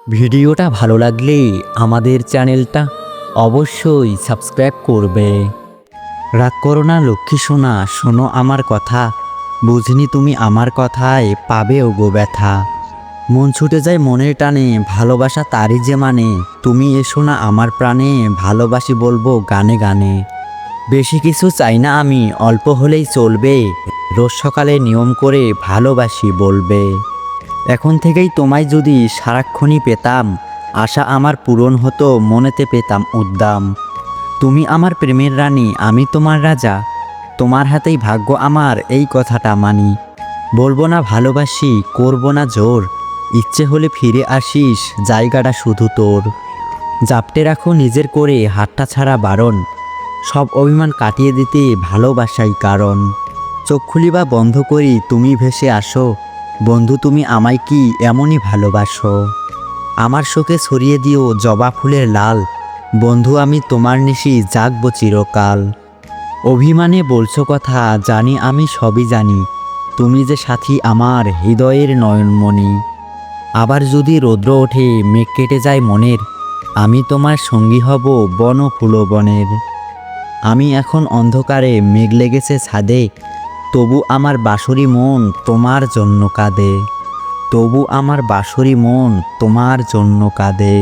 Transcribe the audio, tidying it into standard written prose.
ভিডিওটা ভালো লাগলে আমাদের চ্যানেলটা অবশ্যই সাবস্ক্রাইব করবে। রাগ করো না লক্ষ্মী সোনা, শোনো আমার কথা, বুঝনি তুমি আমার কথায় পাবে ওগো ব্যথা। মন ছুটে যায় মনের টানে, ভালোবাসা তারই যে মানে, তুমি এসো না আমার প্রাণে, ভালোবাসি বলবো গানে গানে। বেশি কিছু চাই না আমি, অল্প হলেই চলবে, রোজ সকালে নিয়ম করে ভালোবাসি বলবে। এখন থেকেই তোমায় যদি সারাক্ষণই পেতাম, আশা আমার পূরণ হতো, মনেতে পেতাম উদ্দাম। তুমি আমার প্রেমের রানী, আমি তোমার রাজা, তোমার হাতেই ভাগ্য আমার, এই কথাটা মানি। বলবো না ভালোবাসি, করবো না জোর, ইচ্ছে হলে ফিরে আসিস, জায়গাটা শুধু তোর। জাপটে রাখো নিজের করে, হাতটা ছাড়া বারণ, সব অভিমান কাটিয়ে দিতে ভালোবাসাই কারণ। চোখ খুলি বা বন্ধ করি তুমি ভেসে আসো, বন্ধু তুমি আমায় কি এমনই ভালোবাসো। আমার শোকে ছড়িয়ে দিও জবা ফুলের লাল, বন্ধু আমি তোমার নিশি জাগবো চিরকাল। অভিমানে বলছো কথা, জানি আমি সবই জানি, তুমি যে সাথী আমার হৃদয়ের নয়নমণি। আবার যদি রৌদ্র ওঠে মেঘ কেটে যায় মনের, আমি তোমার সঙ্গী হব বন ফুল বনের। আমি এখন অন্ধকারে, মেঘ লেগেছে ছাদে, তবু আমার বাঁশরি মন তোমার জন্য কাঁদে, তবু আমার বাঁশরি মন তোমার জন্য কাঁদে।